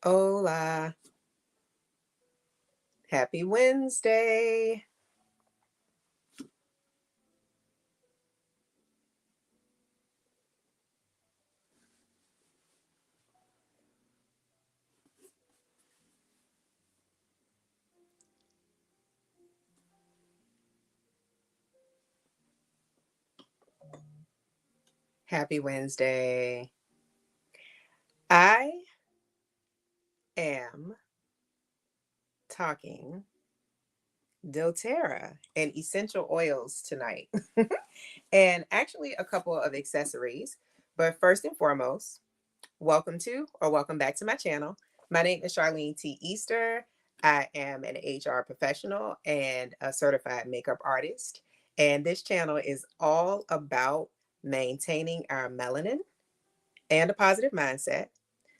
Hola. Happy Wednesday. Happy Wednesday. I am talking doTERRA and essential oils tonight, and actually a couple of accessories. But first and foremost, welcome to or welcome back to my channel. My name is Charlene T. Easter. I am an HR professional and a certified makeup artist. And this channel is all about maintaining our melanin and a positive mindset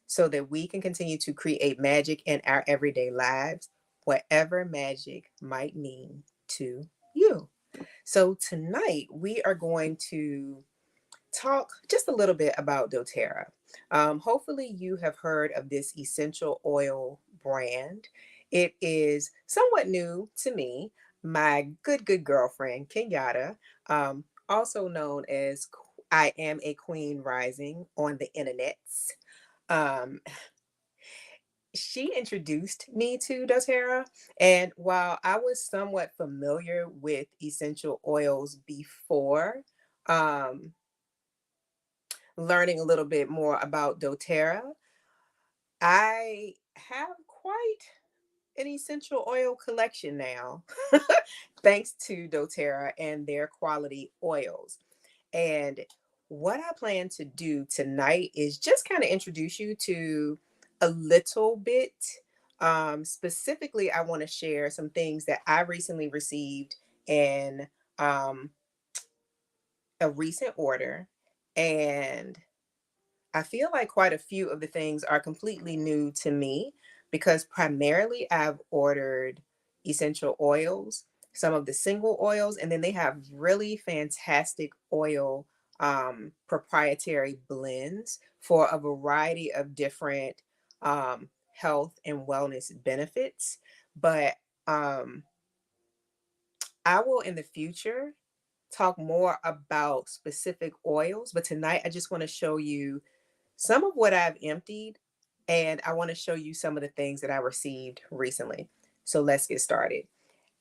so that we can continue to create magic in our everyday lives, whatever magic might mean to you. So, tonight we are going to talk just a little bit about doTERRA. Hopefully, you have heard of this essential oil brand. It is somewhat new to me. My good girlfriend, Kenyatta, also known as I Am a Queen Rising on the internets. Um, she introduced me to doTERRA, and while I was somewhat familiar with essential oils before, um, learning a little bit more about doTERRA, I have quite an essential oil collection now, thanks to doTERRA and their quality oils. And what I plan to do tonight is just kind of introduce you to a little bit. Specifically, I want to share some things that I recently received in um, a recent order. And I feel like quite a few of the things are completely new to me because primarily I've ordered essential oils, some of the single oils, and then they have really fantastic oil proprietary blends for a variety of different health and wellness benefits. But um, I will in the future talk more about specific oils. But tonight I just want to show you some of what I've emptied, and I want to show you some of the things that I received recently. So let's get started.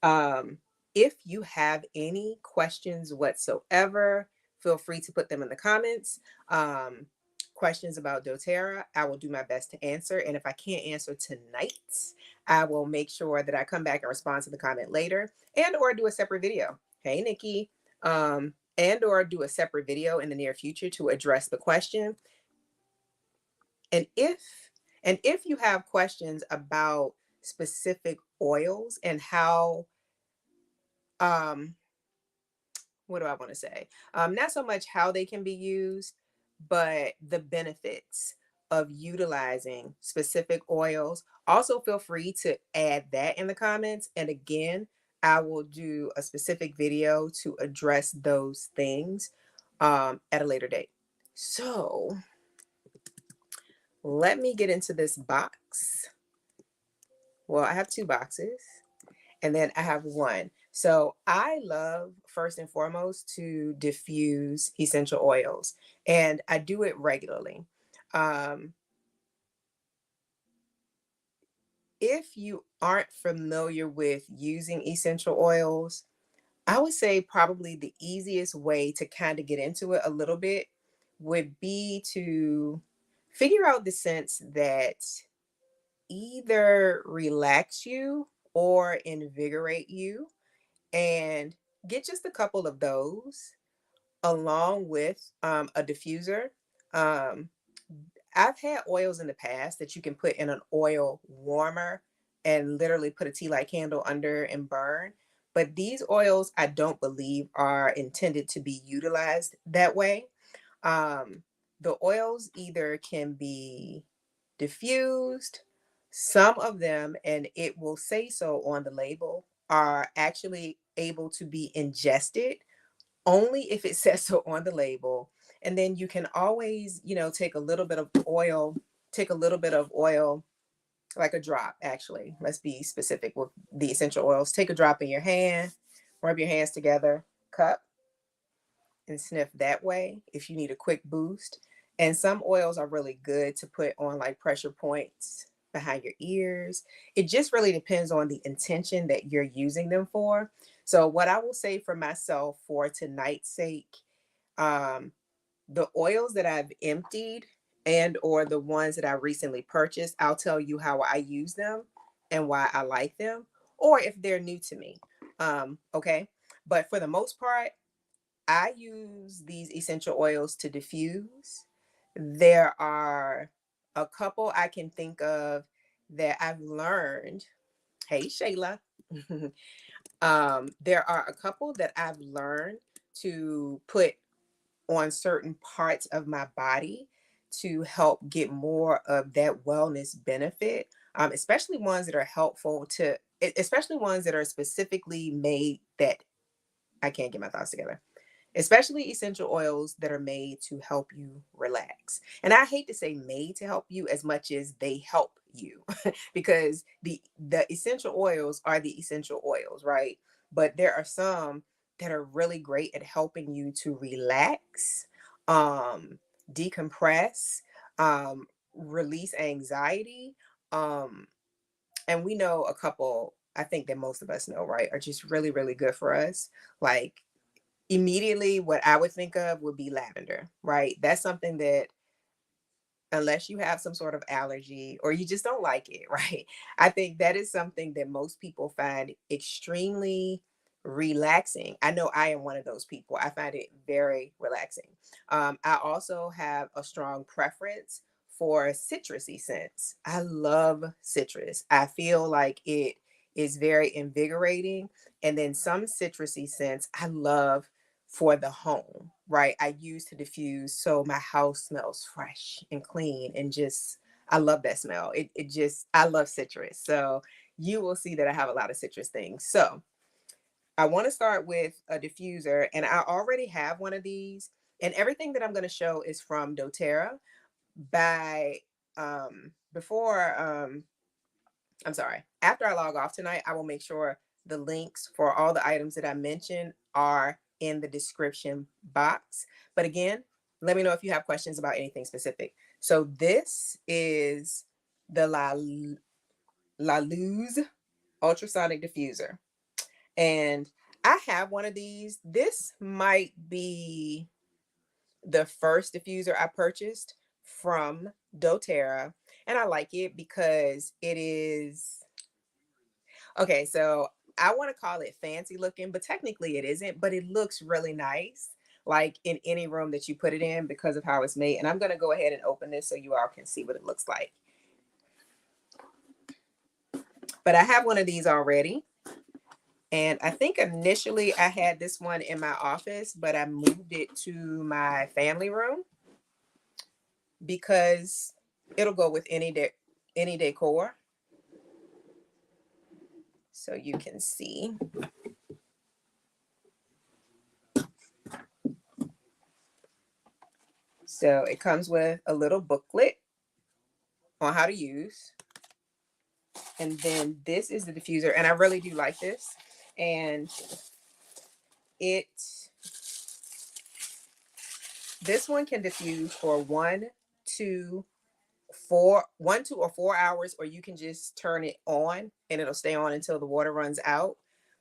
Um, if you have any questions whatsoever, feel free to put them in the comments. Questions about doTERRA, I will do my best to answer. And if I can't answer tonight, I will make sure that I come back and respond to the comment later and or do a separate video. Hey, Nikki. And or do a separate video in the near future to address the question. And if you have questions about specific oils and how um what do I want to say? Not so much how they can be used, but the benefits of utilizing specific oils. Also, feel free to add that in the comments. And again, I will do a specific video to address those things at a later date. So let me get into this box. Well, I have two boxes and then I have one. So I love, first and foremost, to diffuse essential oils, and I do it regularly. Um, if you aren't familiar with using essential oils, I would say probably the easiest way to kind of get into it a little bit would be to figure out the scents that either relax you or invigorate you, and get just a couple of those along with a diffuser. Um, I've had oils in the past that you can put in an oil warmer and literally put a tea light candle under and burn. But these oils, I don't believe, are intended to be utilized that way. Um, the oils either can be diffused, some of them, and it will say so on the label, are actually able to be ingested only if it says so on the label. And then you can always, take a little bit of oil, take a little bit of oil like a drop, actually. Let's be specific with the essential oils. Take a drop in your hand, rub your hands together, cup, and sniff that way if you need a quick boost. And some oils are really good to put on like pressure points behind your ears. It just really depends on the intention that you're using them for. So, what I will say for myself for tonight's sake, um, the oils that I've emptied and or the ones that I recently purchased, I'll tell you how I use them and why I like them, or if they're new to me. Okay. But for the most part, I use these essential oils to diffuse. There are a couple I can think of that I've learned. Hey, Shayla. There are a couple that I've learned to put on certain parts of my body to help get more of that wellness benefit, especially ones that are helpful to, especially ones that are specifically made that I can't get my thoughts together, especially essential oils that are made to help you relax. And I hate to say made to help you as much as they help you because the essential oils are the essential oils, right? But there are some that are really great at helping you to relax, um, decompress, release anxiety. Um, and we know a couple, I think that most of us know, right, are just really, really good for us. Like immediately what I would think of would be lavender, right? That's something that unless you have some sort of allergy or you just don't like it, right? I think that is something that most people find extremely relaxing. I know I am one of those people. I find it very relaxing. I also have a strong preference for citrusy scents. I love citrus. I feel like it is very invigorating. And then some citrusy scents I love for the home, right? I use to diffuse so my house smells fresh and clean and just I love that smell. It just I love citrus. So you will see that I have a lot of citrus things. So I want to start with a diffuser and I already have one of these and everything that I'm going to show is from doTERRA by before I'm sorry. After I log off tonight, I will make sure the links for all the items that I mentioned are in the description box. But again, let me know if you have questions about anything specific. So this is the La Luz ultrasonic diffuser. And I have one of these. This might be the first diffuser I purchased from doTERRA. And I like it because it is okay, so I want to call it fancy looking, but technically it isn't, but it looks really nice, like in any room that you put it in because of how it's made. And I'm going to go ahead and open this so you all can see what it looks like. But I have one of these already. And I think initially I had this one in my office, but I moved it to my family room because it'll go with any decor. So you can see. So it comes with a little booklet on how to use. And then this is the diffuser. And I really do like this. And it, this one can diffuse for 1, 2, or 4 hours, or you can just turn it on and it'll stay on until the water runs out.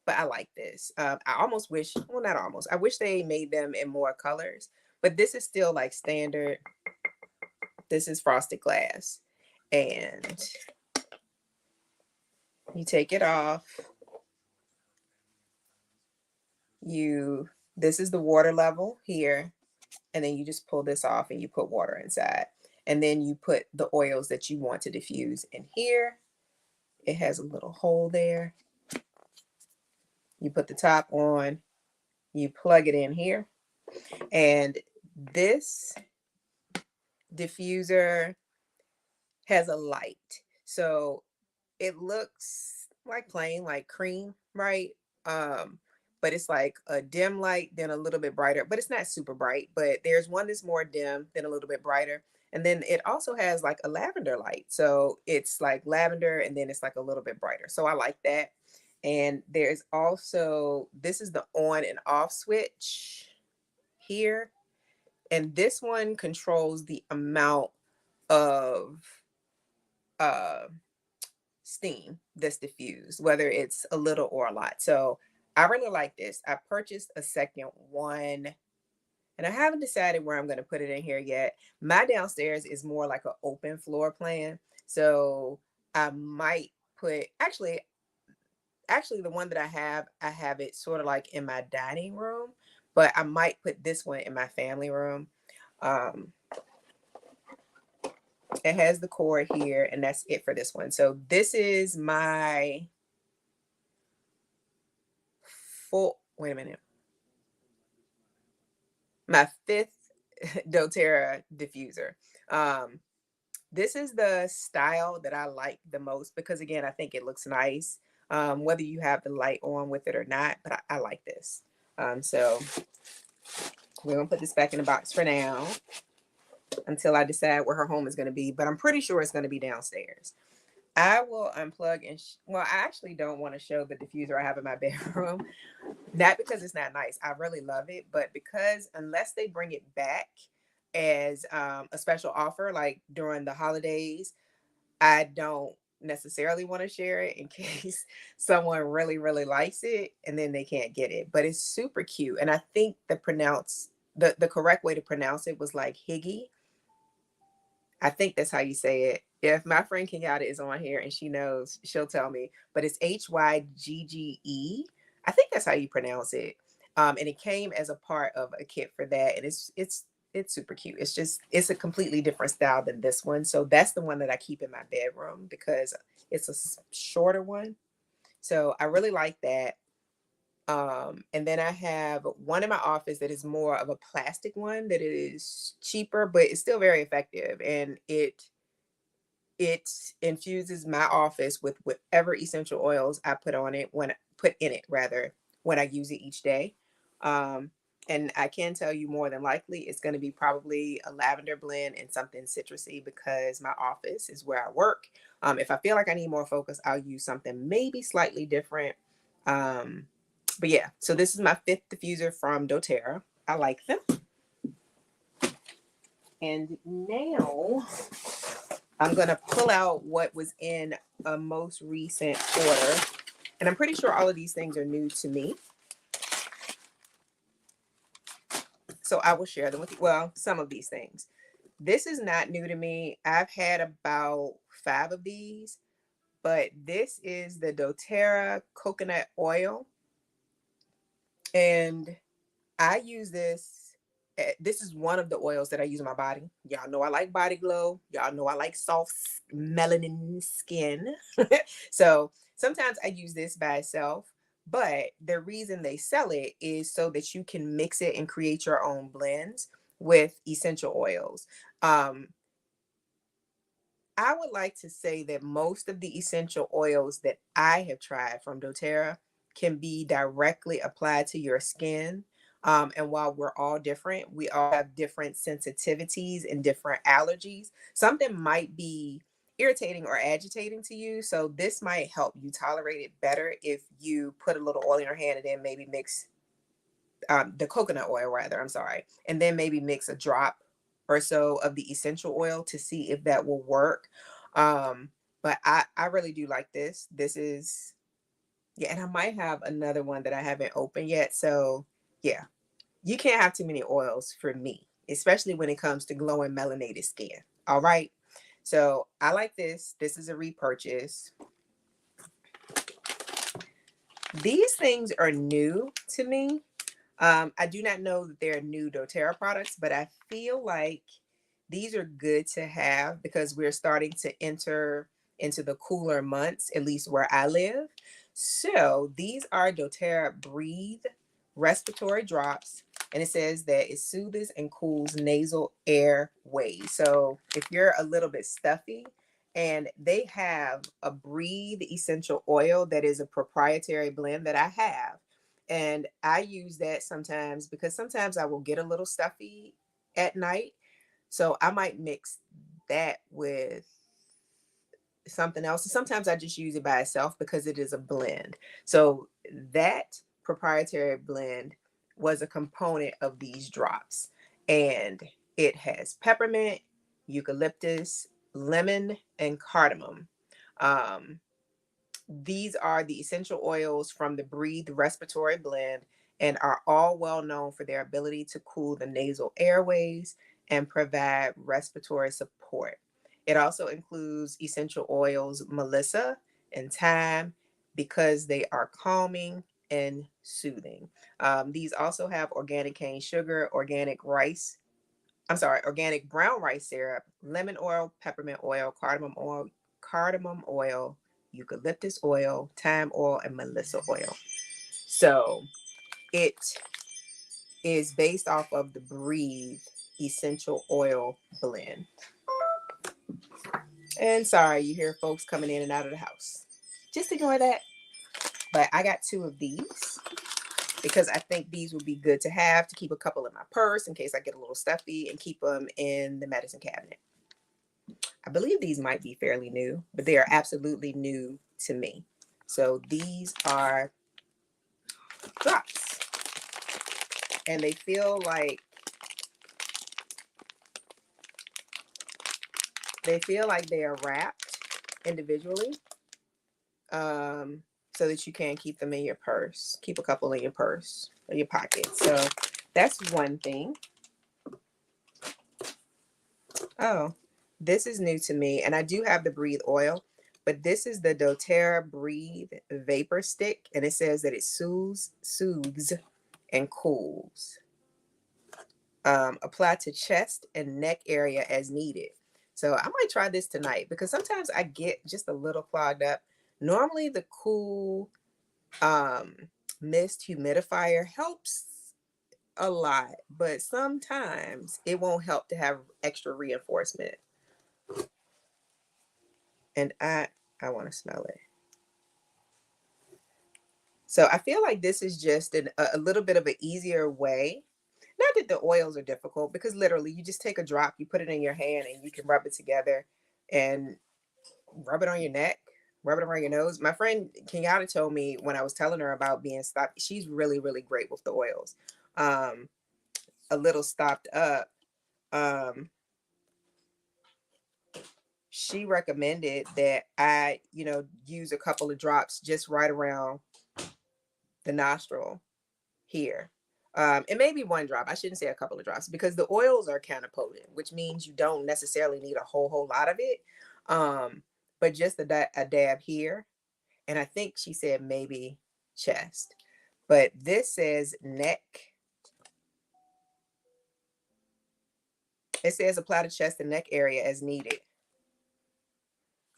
But I like this. I almost wish, well, not almost, I wish they made them in more colors. But this is still like standard. This is frosted glass. And you take it off. This is the water level here. And then you just pull this off and you put water inside. And then you put the oils that you want to diffuse in here. It has a little hole there. You put the top on, you plug it in here. And this diffuser has a light. So it looks like plain, like cream, right? but it's like a dim light, then a little bit brighter, but it's not super bright. But there's one that's more dim, then a little bit brighter. And then it also has like a lavender light. So it's like lavender and then it's like a little bit brighter. So I like that. And there's also, this is the on and off switch here. And this one controls the amount of uh, steam that's diffused, whether it's a little or a lot. So I really like this. I purchased a second one and I haven't decided where I'm going to put it in here yet. My downstairs is more like an open floor plan. So I might put, actually the one that I have it sort of like in my dining room, but I might put this one in my family room. Um, it has the cord here and that's it for this one. So this is my wait a minute, my fifth doTERRA diffuser. This is the style that I like the most because again, I think it looks nice, whether you have the light on with it or not, but I like this. So we're gonna put this back in the box for now until I decide where her home is gonna be, but I'm pretty sure it's gonna be downstairs. I will unplug and, well, I actually don't want to show the diffuser I have in my bedroom. Not because it's not nice. I really love it, but because unless they bring it back as a special offer, like during the holidays, I don't necessarily want to share it in case someone really, really likes it and then they can't get it. But it's super cute. And I think the correct way to pronounce it was like Higgy. I think that's how you say it. If my friend Kenyatta is on here and she knows, she'll tell me. But it's Hygge. I think that's how you pronounce it. And it came as a part of a kit for that, and it's super cute. It's a completely different style than this one. So that's the one that I keep in my bedroom because it's a shorter one. So I really like that. And then I have one in my office that is more of a plastic one that is cheaper, but it's still very effective, and it infuses my office with whatever essential oils I put in it rather when I use it each day. Um, and I can tell you more than likely it's going to be probably a lavender blend and something citrusy because my office is where I work. If I feel like I need more focus, I'll use something maybe slightly different. But yeah, so this is my fifth diffuser from doTERRA. I like them. And now I'm going to pull out what was in a most recent order. And I'm pretty sure all of these things are new to me. So I will share them with you. Well, some of these things. This is not new to me. I've had about 5 of these, but this is the doTERRA coconut oil. And I use this. This is one of the oils that I use in my body. Y'all know I like body glow. Y'all know I like soft melanin skin. So sometimes I use this by itself, but the reason they sell it is so that you can mix it and create your own blends with essential oils. I would like to say that most of the essential oils that I have tried from doTERRA can be directly applied to your skin. And while we're all different, we all have different sensitivities and different allergies. Something might be irritating or agitating to you. So this might help you tolerate it better if you put a little oil in your hand and then maybe mix the coconut oil rather, I'm sorry, and then maybe mix a drop or so of the essential oil to see if that will work. But I really do like this. This is, yeah, and I might have another one that I haven't opened yet. So yeah, you can't have too many oils for me, especially when it comes to glowing melanated skin. All right. So I like this. This is a repurchase. These things are new to me. I do not know that they're new doTERRA products, but I feel like these are good to have because we're starting to enter into the cooler months, at least where I live. So these are doTERRA Breathe Respiratory Drops, and it says that it soothes and cools nasal airways. So if you're a little bit stuffy, and they have a Breathe Essential Oil that is a proprietary blend that I have. And I use that sometimes because sometimes I will get a little stuffy at night. So I might mix that with something else. Sometimes I just use it by itself because it is a blend. So that proprietary blend was a component of these drops. And it has peppermint, eucalyptus, lemon, and cardamom. Um, these are the essential oils from the Breathe Respiratory Blend and are all well known for their ability to cool the nasal airways and provide respiratory support. It also includes essential oils Melissa and thyme because they are calming and soothing. These also have organic cane sugar, organic brown rice syrup, lemon oil, peppermint oil, cardamom oil, eucalyptus oil, thyme oil, and melissa oil. So it is based off of the Breathe Essential Oil Blend. And sorry, you hear folks coming in and out of the house. Just ignore that. But I got 2 of these because I think these would be good to have to keep a couple in my purse in case I get a little stuffy and keep them in the medicine cabinet. I believe these might be fairly new, but they are absolutely new to me. So these are drops, and they are wrapped individually, so that you can keep them in your purse. Keep a couple in your purse or your pocket. So that's one thing. Oh, this is new to me, and I do have the Breathe oil, but this is the doTERRA Breathe Vapor Stick, and it says that it soothes, and cools. Apply to chest and neck area as needed. So I might try this tonight because sometimes I get just a little clogged up. Normally, the cool mist humidifier helps a lot, but sometimes it won't help to have extra reinforcement. And I want to smell it. So I feel like this is just a little bit of an easier way. Not that the oils are difficult, because literally you just take a drop, you put it in your hand, and you can rub it together and rub it on your neck, rub it around your nose. My friend Kenyatta told me when I was telling her about being stopped, she's really, really great with the oils. A little stopped up. Um, she recommended that I, use a couple of drops just right around the nostril here. It may be one drop. I shouldn't say a couple of drops because the oils are kind of potent, which means you don't necessarily need a whole lot of it. But just a dab here. And I think she said maybe chest. But this says neck. It says apply to chest and neck area as needed.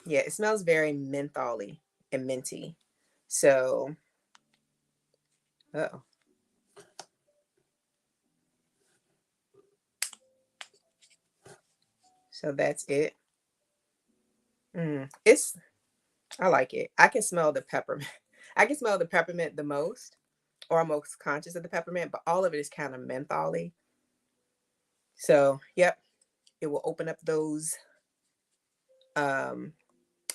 Yeah, it smells very mentholy and minty. So, oh. So that's it. I like it. I can smell the peppermint. I can smell the peppermint the most, or I'm most conscious of the peppermint, but all of it is kind of mentholy. So, yep, it will open up those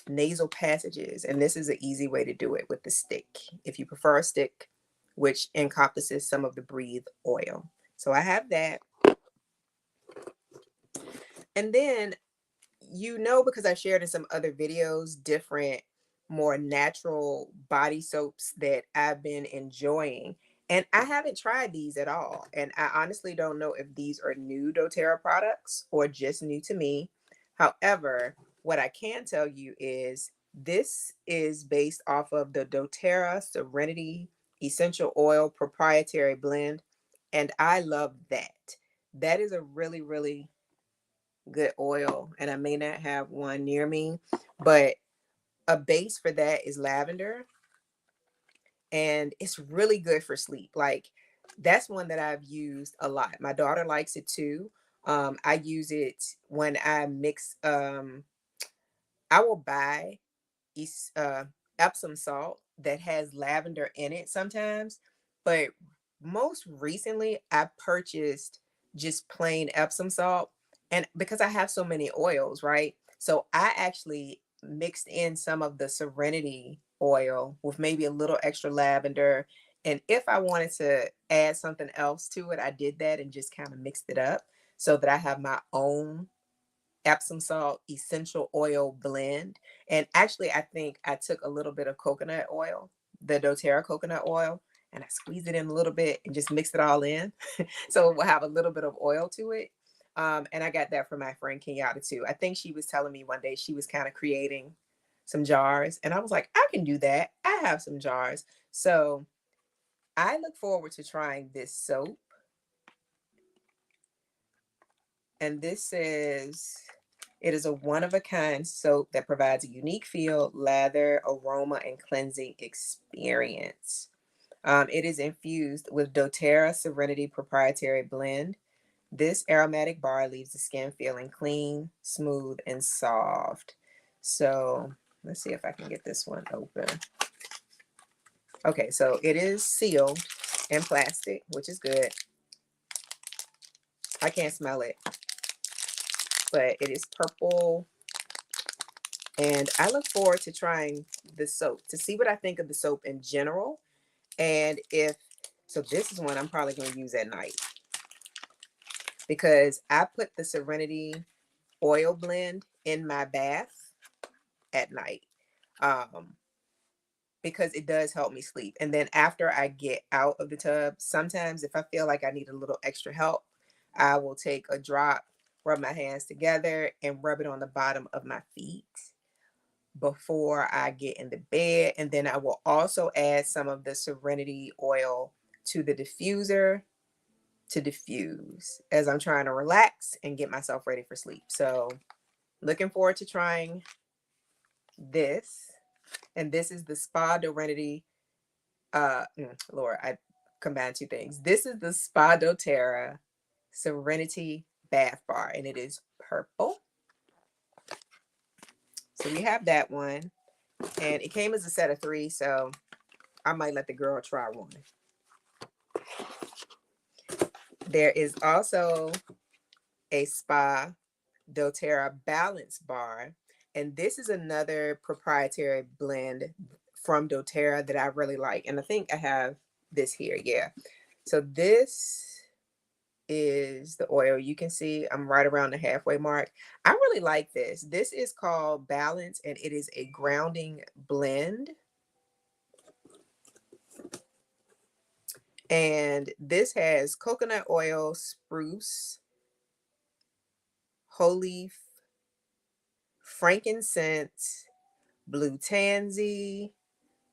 nasal passages. And this is an easy way to do it with the stick. If you prefer a stick, which encompasses some of the Breathe oil. So I have that. And then, because I shared in some other videos, different, more natural body soaps that I've been enjoying. And I haven't tried these at all. And I honestly don't know if these are new doTERRA products or just new to me. However, what I can tell you is this is based off of the doTERRA Serenity Essential Oil Proprietary Blend. And I love that. That is a really, really good oil, and I may not have one near me, but a base for that is lavender, and it's really good for sleep. Like, that's one that I've used a lot. My daughter likes it too. I use it when I mix. I will buy Epsom salt that has lavender in it sometimes, But most recently, I purchased just plain Epsom salt. And because I have so many oils, right? So I actually mixed in some of the Serenity oil with maybe a little extra lavender. And if I wanted to add something else to it, I did that and just kind of mixed it up so that I have my own Epsom salt essential oil blend. And actually, I think I took a little bit of coconut oil, the doTERRA coconut oil, and I squeezed it in a little bit and just mixed it all in. So it will have a little bit of oil to it. And I got that from my friend Kenyatta too. I think she was telling me one day she was kind of creating some jars. And I was like, I can do that. I have some jars. So I look forward to trying this soap. And this says it is a one-of-a-kind soap that provides a unique feel, lather, aroma, and cleansing experience. It is infused with doTERRA Serenity Proprietary Blend. This aromatic bar leaves the skin feeling clean, smooth, and soft. So let's see if I can get this one open. Okay, so it is sealed in plastic, which is good. I can't smell it, but it is purple. And I look forward to trying the soap to see what I think of the soap in general. And if, so this is one I'm probably going to use at night because I put the Serenity oil blend in my bath at night because it does help me sleep. And then after I get out of the tub, sometimes if I feel like I need a little extra help, I will take a drop, rub my hands together, and rub it on the bottom of my feet before I get in the bed. And then I will also add some of the Serenity oil to the diffuser to diffuse as I'm trying to relax and get myself ready for sleep. So looking forward to trying this. And this is the Spa Serenity. Lord, I combined two things. This is the Spa doTERRA Serenity Bath Bar, and it is purple. So we have that one. And it came as a set of 3, so I might let the girl try one. There is also a Spa doTERRA Balance Bar, and this is another proprietary blend from doTERRA that I really like. And I think I have this here, yeah. So this is the oil. You can see I'm right around the halfway mark. I really like this. This is called Balance, and it is a grounding blend. And this has coconut oil, spruce, whole leaf, frankincense, blue tansy,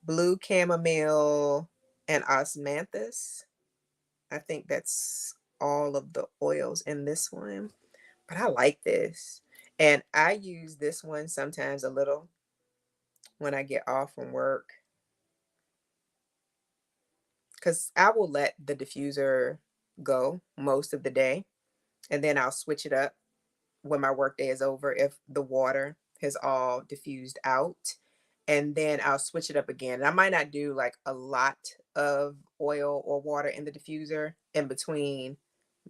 blue chamomile, and osmanthus. I think that's all of the oils in this one. But I like this. And I use this one sometimes a little when I get off from work. Because I will let the diffuser go most of the day. And then I'll switch it up when my work day is over if the water has all diffused out. And then I'll switch it up again. And I might not do like a lot of oil or water in the diffuser in between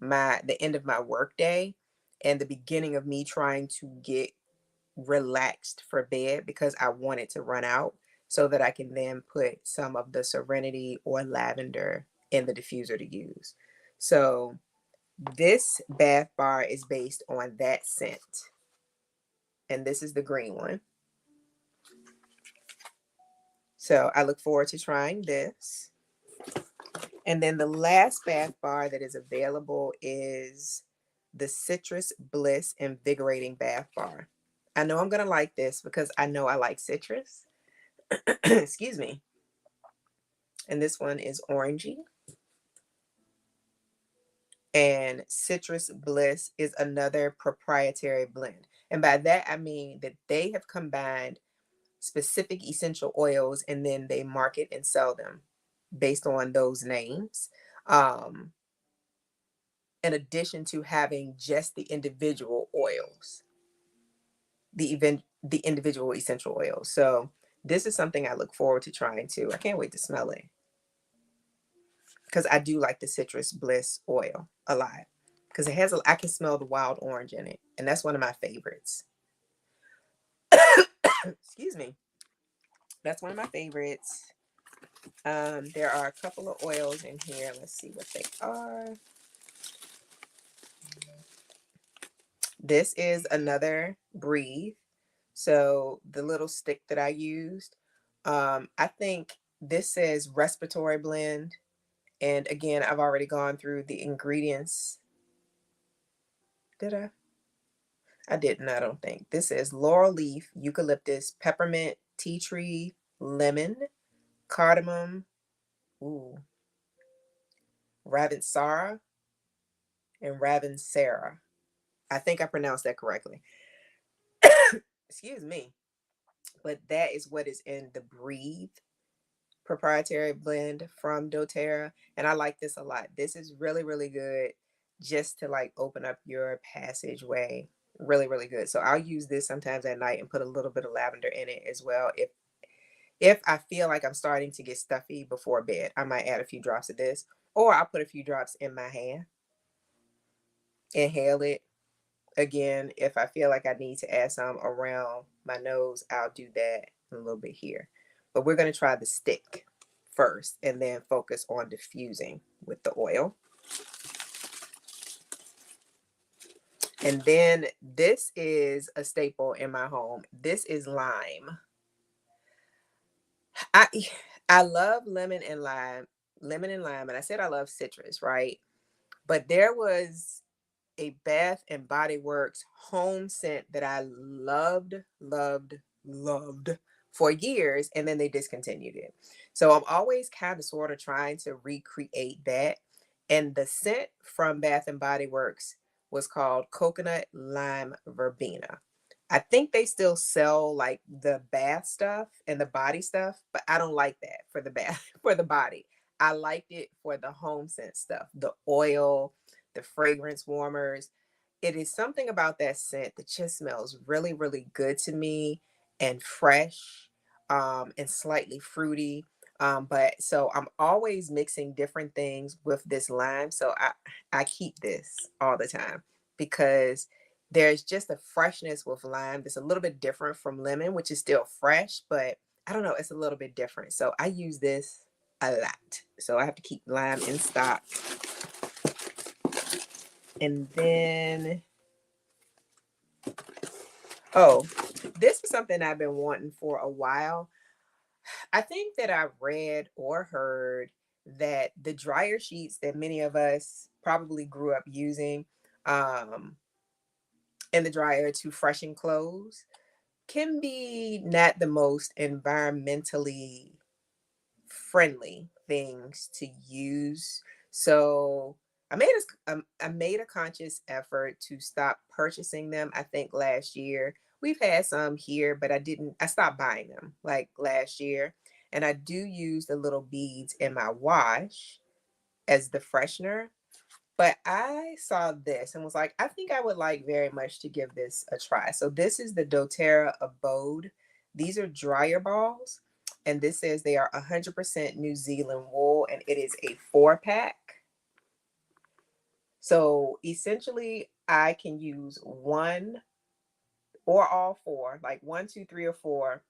the end of my work day and the beginning of me trying to get relaxed for bed because I want it to run out so that I can then put some of the Serenity or lavender in the diffuser to use. So this bath bar is based on that scent. And this is the green one. So I look forward to trying this. And then the last bath bar that is available is the Citrus Bliss Invigorating Bath Bar. I know I'm going to like this because I know I like citrus. Excuse me. And this one is orangey. And Citrus Bliss is another proprietary blend. And by that, I mean that they have combined specific essential oils and then they market and sell them based on those names. In addition to having just the individual oils, the individual essential oils. So this is something I look forward to trying too. I can't wait to smell it. because I do like the citrus Bliss oil a lot because it has I can smell the wild orange in it, and that's one of my favorites. Excuse me. That's one of my favorites. There are a couple of oils in here. Let's see what they are. This is another Breathe. So the little stick that I used, I think this says respiratory blend. And again, I've already gone through the ingredients. Did I? I didn't, I don't think. This is laurel leaf, eucalyptus, peppermint, tea tree, lemon, cardamom, ooh, ravinsara, and ravinsara. I think I pronounced that correctly. Excuse me. But that is what is in the Breathe proprietary blend from doTERRA. And I like this a lot. This is really, really good just to like open up your passageway. Really, really good. So I'll use this sometimes at night and put a little bit of lavender in it as well. If I feel like I'm starting to get stuffy before bed, I might add a few drops of this, or I'll put a few drops in my hand, inhale it. Again, if I feel like I need to add some around my nose, I'll do that a little bit here. But we're going to try the stick first and then focus on diffusing with the oil. And then this is a staple in my home. This is lime. I love lemon and lime, and I said I love citrus, right? But there was a Bath and Body Works home scent that I loved, loved, loved for years, and then they discontinued it. So I'm always kind of sort of trying to recreate that. And the scent from Bath and Body Works was called Coconut Lime Verbena. I think they still sell like the bath stuff and the body stuff, but I don't like that for the bath for the body. I liked it for the home scent stuff, the oil, the fragrance warmers. It is something about that scent that just smells really, really good to me and fresh, and slightly fruity. But so I'm always mixing different things with this lime. So I keep this all the time because there's just a freshness with lime that's a little bit different from lemon, which is still fresh, but I don't know, it's a little bit different. So I use this a lot. So I have to keep lime in stock. And then, oh, this is something I've been wanting for a while. I think that I've read or heard that the dryer sheets that many of us probably grew up using um, in the dryer to freshen clothes can be not the most environmentally friendly things to use. So I made a conscious effort to stop purchasing them. I think last year we've had some here, but I stopped buying them like last year. And I do use the little beads in my wash as the freshener. But I saw this and was like, I think I would like very much to give this a try. So this is the doTERRA Abōde. These are dryer balls. And this says they are 100% New Zealand wool, and it is a 4-pack. So essentially, I can use one or all four, like 1, 2, 3, or 4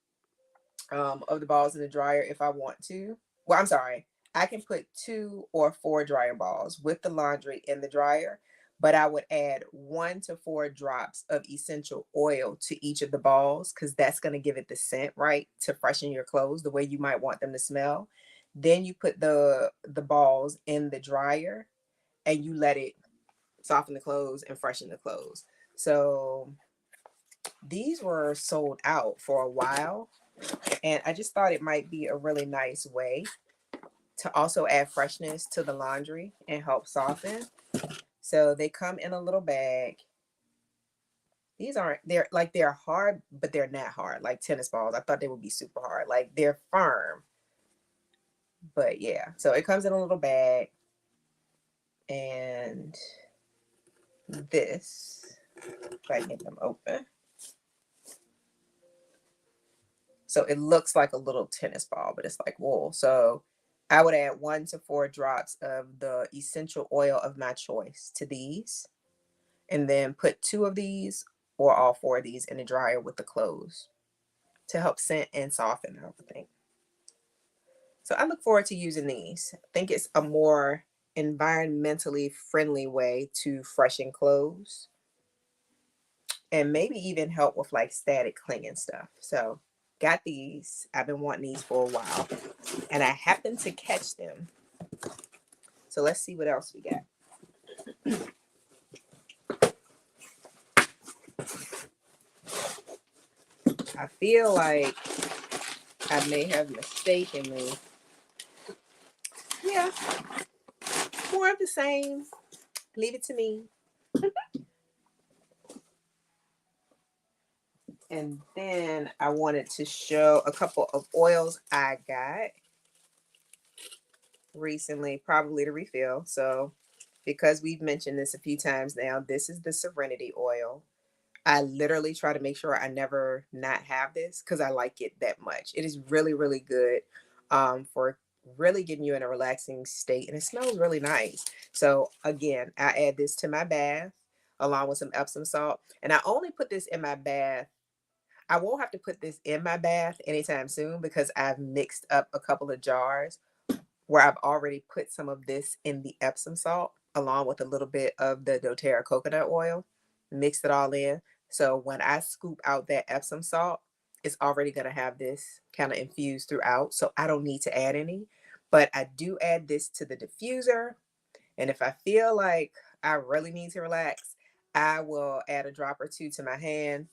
of the balls in the dryer if I want to. Well, I'm sorry. I can put 2 or 4 dryer balls with the laundry in the dryer, but I would add 1 to 4 drops of essential oil to each of the balls because that's going to give it the scent, right, to freshen your clothes the way you might want them to smell. Then you put the balls in the dryer and you let it soften the clothes and freshen the clothes. So these were sold out for a while, and I just thought it might be a really nice way to also add freshness to the laundry and help soften. So they come in a little bag. These aren't, they're hard, but they're not hard like tennis balls. I thought they would be super hard. Like they're firm. But yeah, so it comes in a little bag. And this, if I get them open. So it looks like a little tennis ball, but it's like wool. So I would add 1 to 4 drops of the essential oil of my choice to these, and then put 2 of these or all 4 of these in the dryer with the clothes to help scent and soften everything. So I look forward to using these. I think it's a more environmentally friendly way to freshen clothes and maybe even help with like static clinging stuff. So got these. I've been wanting these for a while and I happened to catch them. So let's see what else we got. I feel like I may have mistakenly, yeah, more of the same. Leave it to me. And then I wanted to show a couple of oils I got recently, probably to refill. So because we've mentioned this a few times now, this is the Serenity oil. I literally try to make sure I never not have this because I like it that much. It is really, really good for really getting you in a relaxing state, and it smells really nice. So again, I add this to my bath along with some Epsom salt, and I only put this in my bath. I won't have to put this in my bath anytime soon because I've mixed up a couple of jars where I've already put some of this in the Epsom salt along with a little bit of the doTERRA coconut oil, mixed it all in. So when I scoop out that Epsom salt, it's already going to have this kind of infused throughout. So I don't need to add any, but I do add this to the diffuser. And if I feel like I really need to relax, I will add a drop or two to my hand,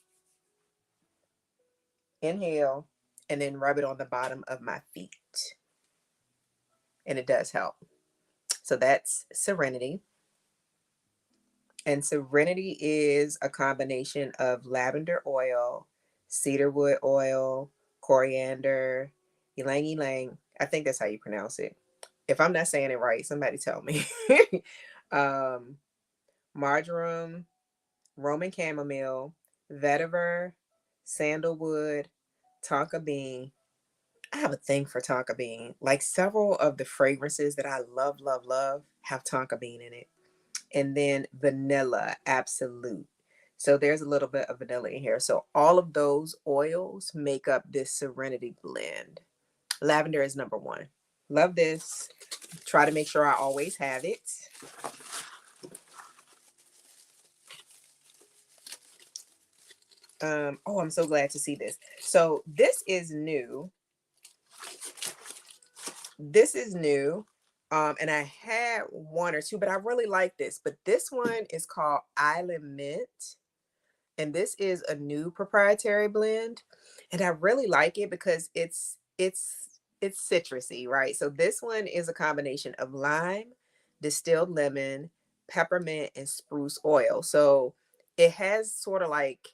inhale, and then rub it on the bottom of my feet. And it does help. So that's Serenity. And Serenity is a combination of lavender oil, cedarwood oil, coriander, ylang ylang. I think that's how you pronounce it. If I'm not saying it right, somebody tell me. um, Marjoram, Roman chamomile, vetiver, sandalwood, tonka bean. I have a thing for tonka bean. Like several of the fragrances that I love, love, love have tonka bean in it. And then vanilla absolute. So there's a little bit of vanilla in here. So all of those oils make up this Serenity blend. Lavender is number 1. Love this. Try to make sure I always have it. Oh, I'm so glad to see this. So this is new. This is new. And I had 1 or 2, but I really like this. But this one is called Island Mint. And this is a new proprietary blend. And I really like it because it's citrusy, right? So this one is a combination of lime, distilled lemon, peppermint, and spruce oil. So it has sort of like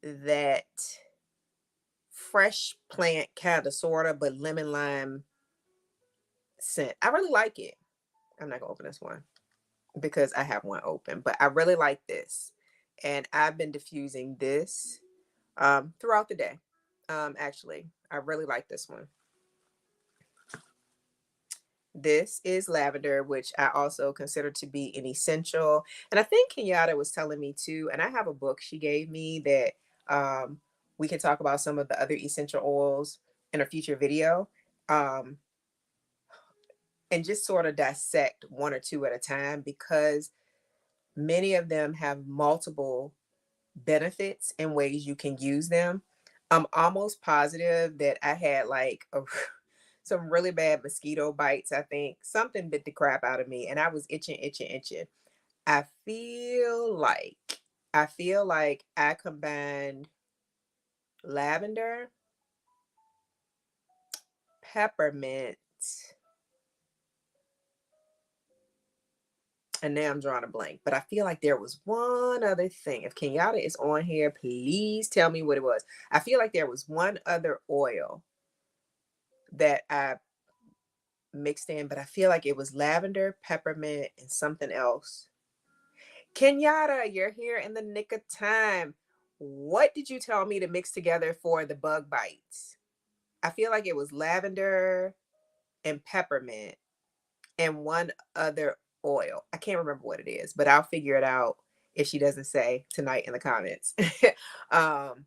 that fresh plant kind of sort of, but lemon lime scent. I really like it. I'm not gonna open this one because I have one open, but I really like this. And I've been diffusing this throughout the day. Actually, I really like this one. This is lavender, which I also consider to be an essential. And I think Kenyatta was telling me too, and I have a book she gave me that we can talk about some of the other essential oils in a future video. Um, and just sort of dissect 1 or 2 at a time because many of them have multiple benefits and ways you can use them. I'm almost positive that I had like some really bad mosquito bites. I think something bit the crap out of me and I was itching, itching, itching. I feel like I combined lavender, peppermint, and now I'm drawing a blank. But I feel like there was one other thing. If Kenyatta is on here, please tell me what it was. I feel like there was one other oil that I mixed in, but I feel like it was lavender, peppermint, and something else. Kenyatta, you're here in the nick of time. What did you tell me to mix together for the bug bites? I feel like it was lavender, and peppermint and one other oil. I can't remember what it is, but I'll figure it out if she doesn't say tonight in the comments. um,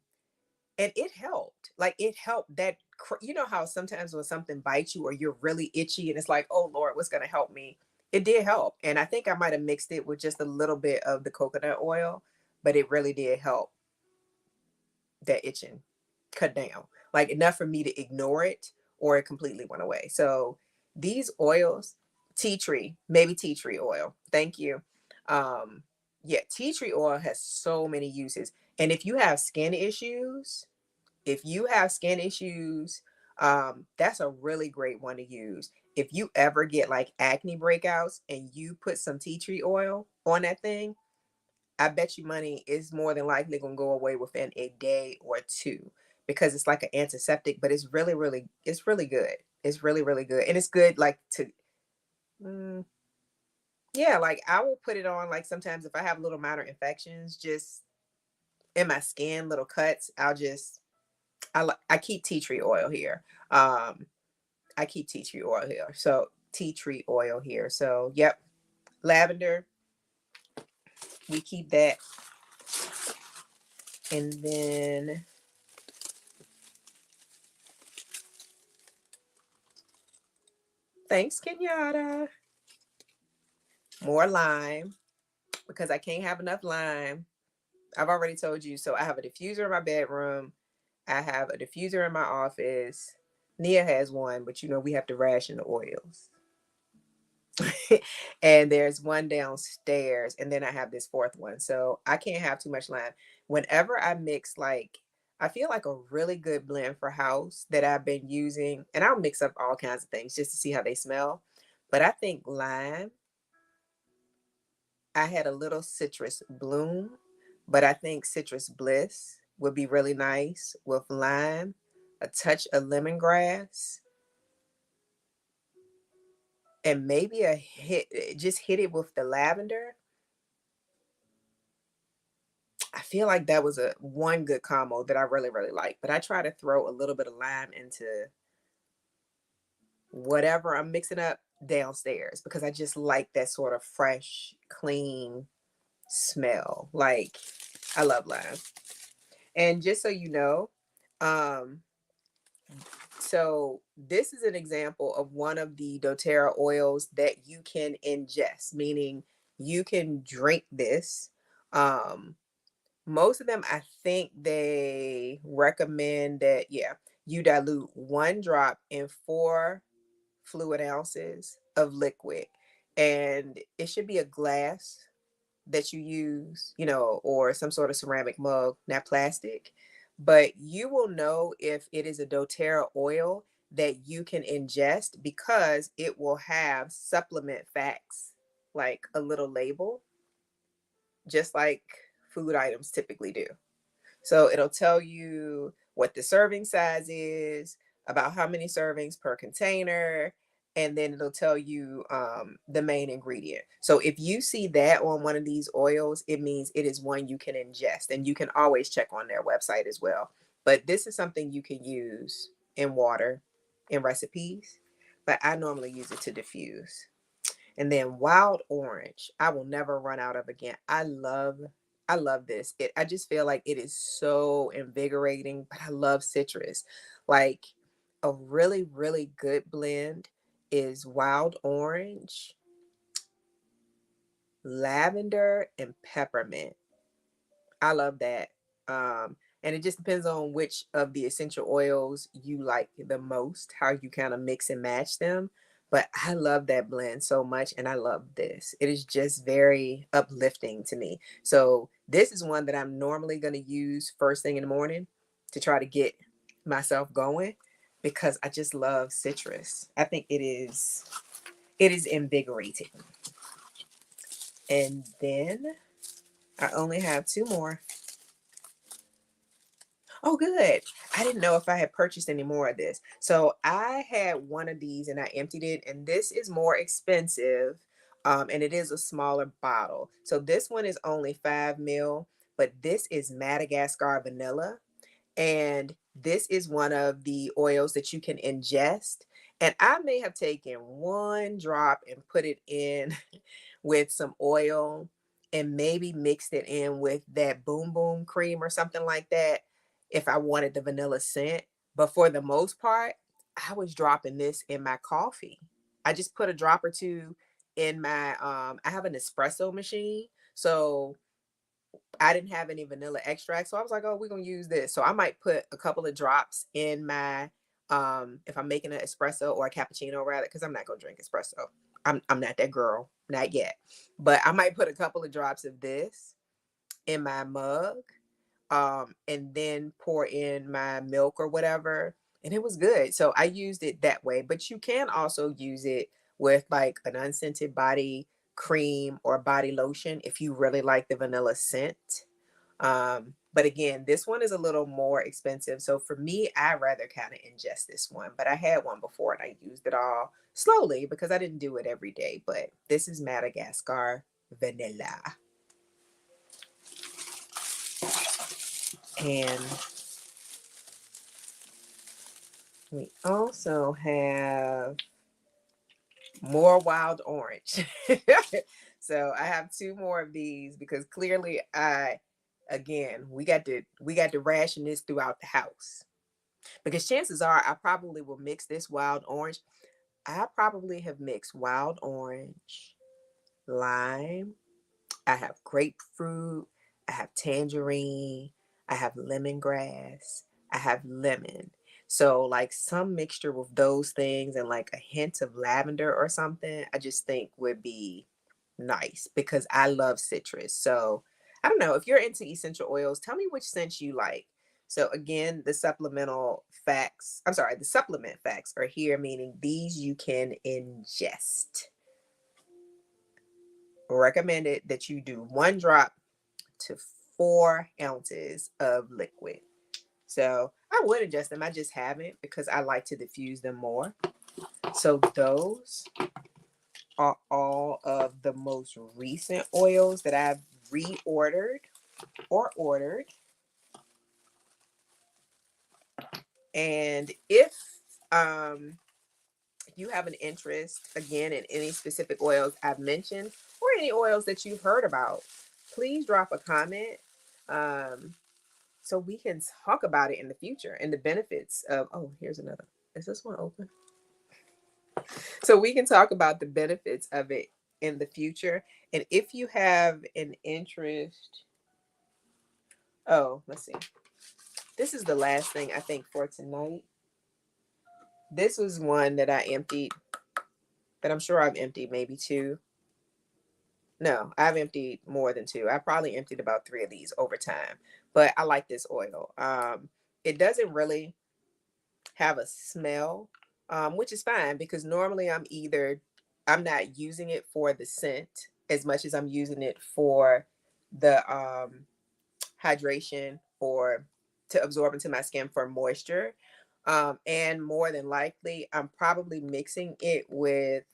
and it helped. Like it helped that you know how sometimes when something bites you or you're really itchy and it's like, oh Lord, what's gonna help me? It did help. And I think I might have mixed it with just a little bit of the coconut oil, but it really did help that itching cut down. Like enough for me to ignore it or it completely went away. So these oils, tea tree, maybe tea tree oil. Thank you. Um, yeah, tea tree oil has so many uses. And if you have skin issues, if you have skin issues, that's a really great one to use. If you ever get like acne breakouts and you put some tea tree oil on that thing, I bet you money is more than likely going to go away within a day or two because it's like an antiseptic, but it's really, really, it's really good. It's really, really good. And it's good like to, mm, yeah, like I will put it on like sometimes if I have little minor infections just in my skin, little cuts, I keep tea tree oil here. Um, I keep tea tree oil here. So tea tree oil here. So yep, lavender, we keep that. And then thanks, Kenyatta. More lime because I can't have enough lime. I've already told you. So I have a diffuser in my bedroom. I have a diffuser in my office. Nia has one, but you know we have to ration the oils. And there's one downstairs, and then I have this fourth one. So I can't have too much lime. Whenever I mix, like, I feel like a really good blend for house that I've been using, and I'll mix up all kinds of things just to see how they smell. But I think lime, I had a little citrus bloom, but I think citrus bliss would be really nice with lime, a touch of lemongrass, and maybe a hit, just hit it with the lavender. I feel like that was a one good combo that I really, really like. But I try to throw a little bit of lime into whatever I'm mixing up downstairs because I just like that sort of fresh, clean smell. Like I love lime. And just so you know, um, so this is an example of one of the doTERRA oils that you can ingest, meaning you can drink this. Um, Most of them, I think they recommend that, yeah, you dilute 1 drop in 4 fluid ounces of liquid. And it should be a glass that you use, you know, or some sort of ceramic mug, not plastic. But you will know if it is a doTERRA oil that you can ingest because it will have supplement facts, like a little label, just like food items typically do. So it'll tell you what the serving size is, about how many servings per container, and then it'll tell you the main ingredient. So if you see that on one of these oils, it means it is one you can ingest, and you can always check on their website as well. But this is something you can use in water, in recipes, but I normally use it to diffuse. And then wild orange, I will never run out of again. I love this. I just feel like it is so invigorating, but I love citrus. Like a really, really good blend is wild orange, lavender, and peppermint. I love that. And it just depends on which of the essential oils you like the most, how you kind of mix and match them. But I love that blend so much, and I love this. It is just very uplifting to me. So this is one that I'm normally going to use first thing in the morning to try to get myself going because I just love citrus. I think it is invigorating. And then I only have 2 more. Oh, good. I didn't know if I had purchased any more of this. So I had one of these and I emptied it, and this is more expensive. And it is a smaller bottle. So this one is only 5 ml, but this is Madagascar Vanilla. And this is one of the oils that you can ingest. And I may have taken one drop and put it in with some oil and maybe mixed it in with that boom boom cream or something like that if I wanted the vanilla scent. But for the most part, I was dropping this in my coffee. I just put a drop or two in my I have an espresso machine. So I didn't have any vanilla extract. So I was like, oh, we're gonna use this. So I might put a couple of drops in my if I'm making an espresso or a cappuccino rather, because I'm not gonna drink espresso. I'm not that girl, not yet. But I might put a couple of drops of this in my mug, and then pour in my milk or whatever. And it was good. So I used it that way. But you can also use it with like an unscented body cream or body lotion if you really like the vanilla scent. But again, this one is a little more expensive. So for me, I rather kind of ingest this one. But I had one before and I used it all slowly because I didn't do it every day. But this is Madagascar Vanilla. And we also have more wild orange. So I have two more of these because clearly we got to ration this throughout the house. Because chances are I probably will mix this wild orange. I probably have mixed wild orange, lime, I have grapefruit, I have tangerine, I have lemongrass, I have lemon. So like some mixture with those things and like a hint of lavender or something, I just think would be nice because I love citrus. So I don't know if you're into essential oils, tell me which scents you like. So again, the supplement facts are here, meaning these you can ingest. Recommended that you do 1 drop to 4 ounces of liquid. So I would adjust them. I just haven't because I like to diffuse them more. So those are all of the most recent oils that I've reordered or ordered. And if you have an interest again in any specific oils I've mentioned or any oils that you've heard about, please drop a comment. So we can talk about it in the future and the benefits of, oh, here's another. Is this one open? So we can talk about the benefits of it in the future. And if you have an interest, oh, let's see. This is the last thing I think for tonight. This was one that I emptied, that I'm sure I've emptied maybe 2. No, I've emptied more than 2. I probably emptied about 3 of these over time. But I like this oil. It doesn't really have a smell, which is fine because normally I'm not using it for the scent as much as I'm using it for the hydration or to absorb into my skin for moisture. And more than likely, I'm probably mixing it with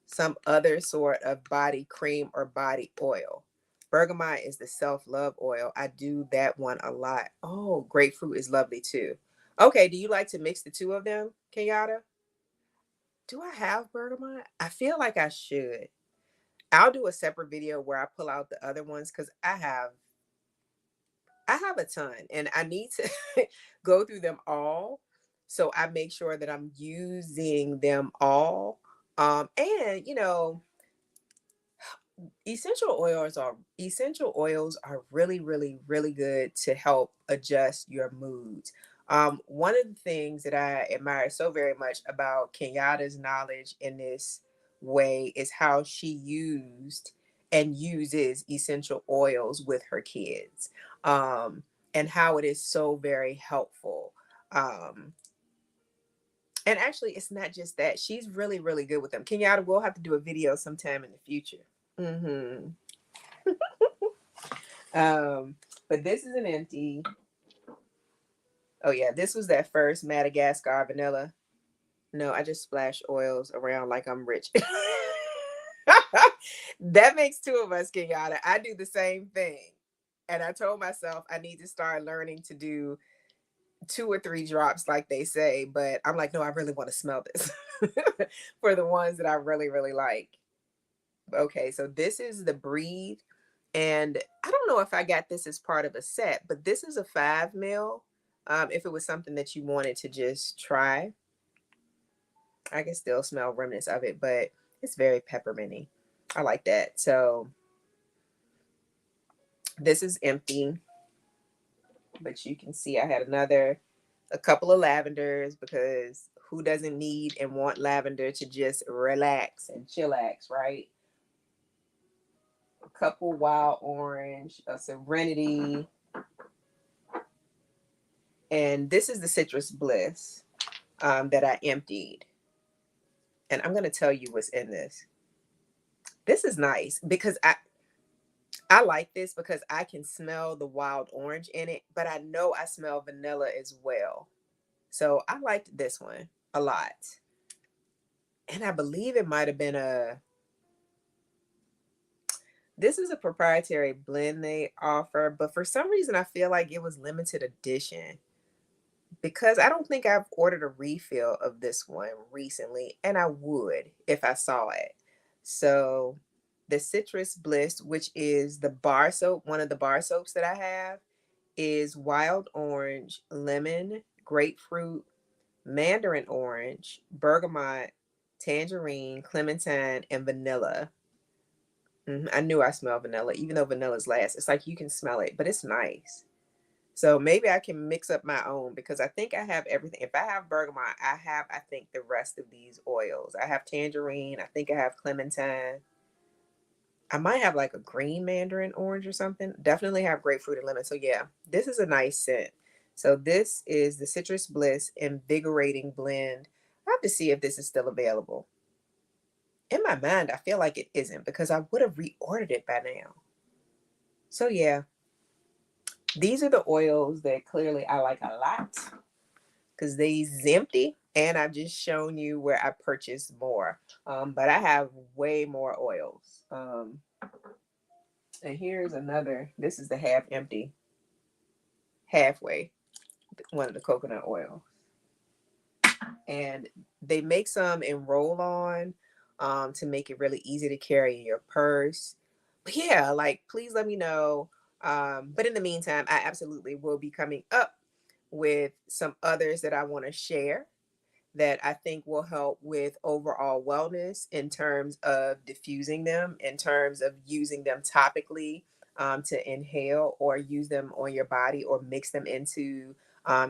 some other sort of body cream or body oil. Bergamot is the self-love oil. I do that one a lot. Oh, grapefruit is lovely too. Okay, do you like to mix the two of them, Kenyatta? Do I have bergamot? I feel like I should. I'll do a separate video where I pull out the other ones because I have a ton and I need to go through them all. So I make sure that I'm using them all. And essential oils are really, really, really good to help adjust your moods. One of the things that I admire so very much about Kenyatta's knowledge in this way is how she used and uses essential oils with her kids, and how it is so very helpful. Um, and actually, it's not just that. She's really, really good with them. Kenyatta, we'll have to do a video sometime in the future. Mm-hmm. But this is an empty. Oh yeah, this was that first Madagascar vanilla. No, I just splash oils around like I'm rich. That makes 2 of us, Kenyatta. I do the same thing. And I told myself I need to start learning to do 2 or 3 drops like they say, but I'm like, no, I really want to smell this for the ones that I really, really like. Okay, so this is the Breathe. And I don't know if I got this as part of a set, but this is a 5 mil. If it was something that you wanted to just try, I can still smell remnants of it, but it's very pepperminty. I like that. So this is empty, but you can see I had a couple of lavenders, because who doesn't need and want lavender to just relax and chillax, right? A couple wild orange, a Serenity, and this is the Citrus Bliss that I emptied. And I'm going to tell you what's in this. This is nice because I like this because I can smell the wild orange in it, but I know I smell vanilla as well. So I liked this one a lot. And I believe it might have been this is a proprietary blend they offer, but for some reason I feel like it was limited edition, because I don't think I've ordered a refill of this one recently, and I would if I saw it. So the Citrus Bliss, which is the bar soap, one of the bar soaps that I have, is wild orange, lemon, grapefruit, mandarin orange, bergamot, tangerine, clementine, and vanilla. I knew I smelled vanilla, even though vanilla's last. It's like you can smell it, but it's nice. So maybe I can mix up my own, because I think I have everything. If I have bergamot, I think, the rest of these oils. I have tangerine. I think I have clementine. I might have like a green mandarin orange or something. Definitely have grapefruit and lemon. So yeah, this is a nice scent. So this is the Citrus Bliss Invigorating Blend. I have to see if this is still available. In my mind, I feel like it isn't, because I would have reordered it by now. So yeah, these are the oils that clearly I like a lot, because they's empty, and I've just shown you where I purchased more. But I have way more oils. And here's another. This is the half empty, halfway one of the coconut oil. And they make some in roll on, to make it really easy to carry in your purse. But yeah, like, please let me know. But in the meantime, I absolutely will be coming up with some others that I want to share, that I think will help with overall wellness, in terms of diffusing them, in terms of using them topically, to inhale, or use them on your body, or mix them into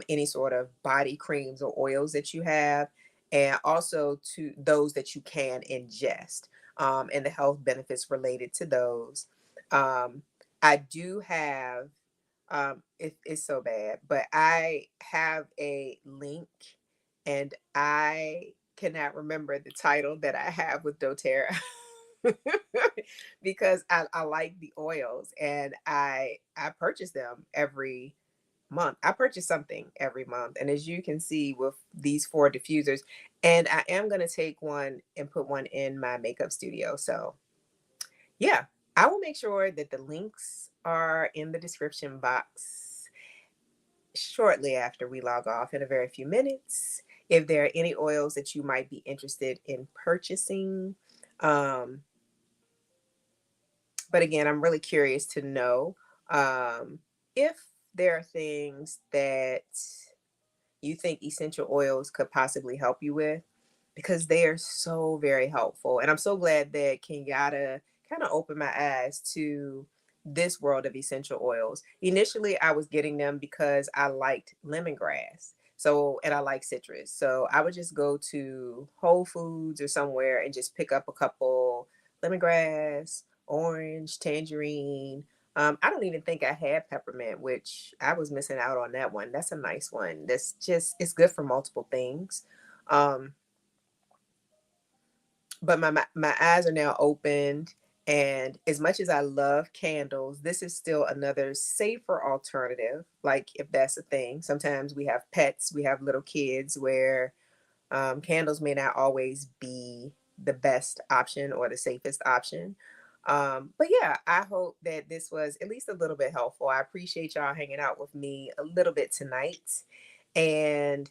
any sort of body creams or oils that you have, and also to those that you can ingest, and the health benefits related to those. I do have, it's so bad, but I have a link, and I cannot remember the title that I have with doTERRA, because I like the oils, and I purchase them every month. I purchase something every month. And as you can see with these 4 diffusers, and I am going to take one and put one in my makeup studio. So yeah, I will make sure that the links are in the description box shortly after we log off, in a very few minutes. If there are any oils that you might be interested in purchasing. Um, but again, I'm really curious to know, if there are things that you think essential oils could possibly help you with, because they are so very helpful. And I'm so glad that Kenyatta kind of opened my eyes to this world of essential oils. Initially, I was getting them because I liked lemongrass. So, and I like citrus. So I would just go to Whole Foods or somewhere and just pick up a couple: lemongrass, orange, tangerine. I don't even think I had peppermint, which I was missing out on that one. That's a nice one. That's just, it's good for multiple things. Um, but my eyes are now opened, and as much as I love candles, this is still another safer alternative. Like, if that's a thing, sometimes we have pets, we have little kids, where candles may not always be the best option or the safest option. But yeah, I hope that this was at least a little bit helpful. I appreciate y'all hanging out with me a little bit tonight. And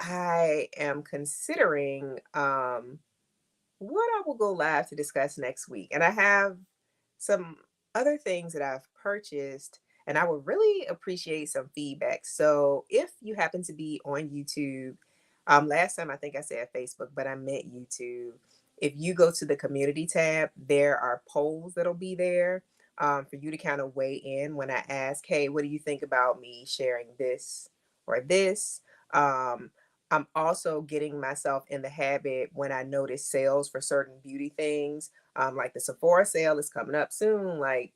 I am considering what I will go live to discuss next week. And I have some other things that I've purchased, and I would really appreciate some feedback. So if you happen to be on YouTube, last time I think I said Facebook, but I meant YouTube. If you go to the community tab, there are polls that'll be there for you to kind of weigh in when I ask, hey, what do you think about me sharing this or this? Um, I'm also getting myself in the habit when I notice sales for certain beauty things. Like the Sephora sale is coming up soon, like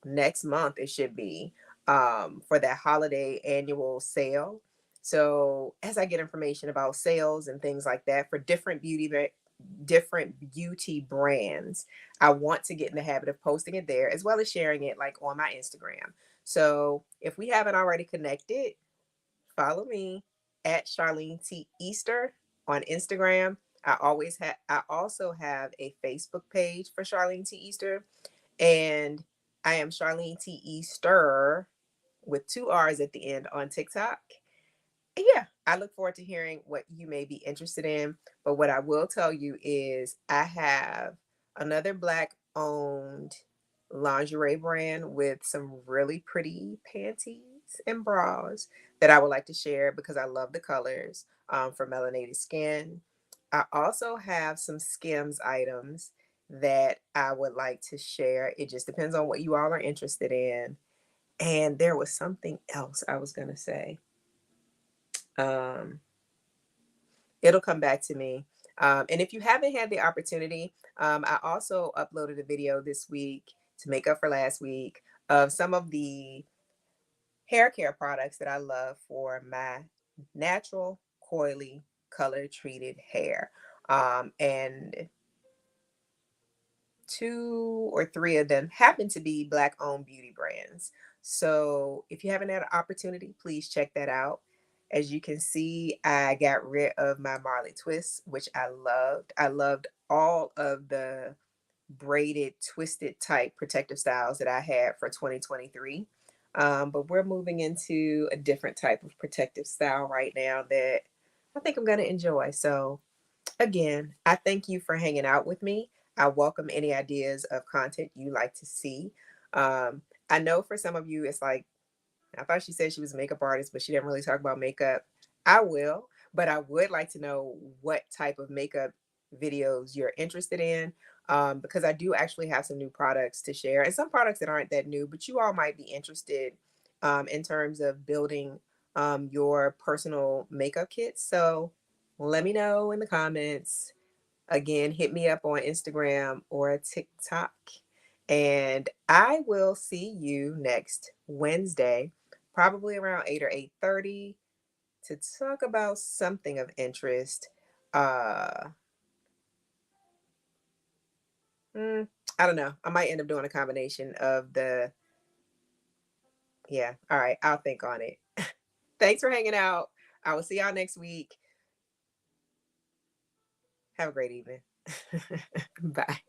next month it should be, for that holiday annual sale. So as I get information about sales and things like that for different beauty brands, I want to get in the habit of posting it there as well as sharing it like on my Instagram. So if we haven't already connected, follow me at Charlene T. Easter on Instagram. I also have a Facebook page for Charlene T. Easter, and I am Charlene T. Easter with two R's at the end on TikTok. Yeah, I look forward to hearing what you may be interested in. But what I will tell you is I have another Black owned lingerie brand with some really pretty panties and bras that I would like to share because I love the colors, for melanated skin. I also have some Skims items that I would like to share. It just depends on what you all are interested in. And there was something else I was going to say. Um, It'll come back to me. And if you haven't had the opportunity, I also uploaded a video this week to make up for last week of some of the hair care products that I love for my natural, coily, color treated hair. And two or three of them happen to be Black owned beauty brands. So if you haven't had an opportunity, please check that out. As you can see, I got rid of my Marley twists, which I loved. I loved all of the braided, twisted type protective styles that I had for 2023. But we're moving into a different type of protective style right now that I think I'm going to enjoy. So again, I thank you for hanging out with me. I welcome any ideas of content you like to see. I know for some of you, it's like, I thought she said she was a makeup artist, but she didn't really talk about makeup. I will, but I would like to know what type of makeup videos you're interested in, because I do actually have some new products to share and some products that aren't that new, but you all might be interested in terms of building your personal makeup kits. So let me know in the comments. Again, hit me up on Instagram or TikTok. And I will see you next Wednesday, probably around 8 or 8:30 to talk about something of interest. Uh I don't know. I might end up doing a combination of the yeah. All right, I'll think on it. Thanks for hanging out. I will see y'all next week. Have a great evening. Bye.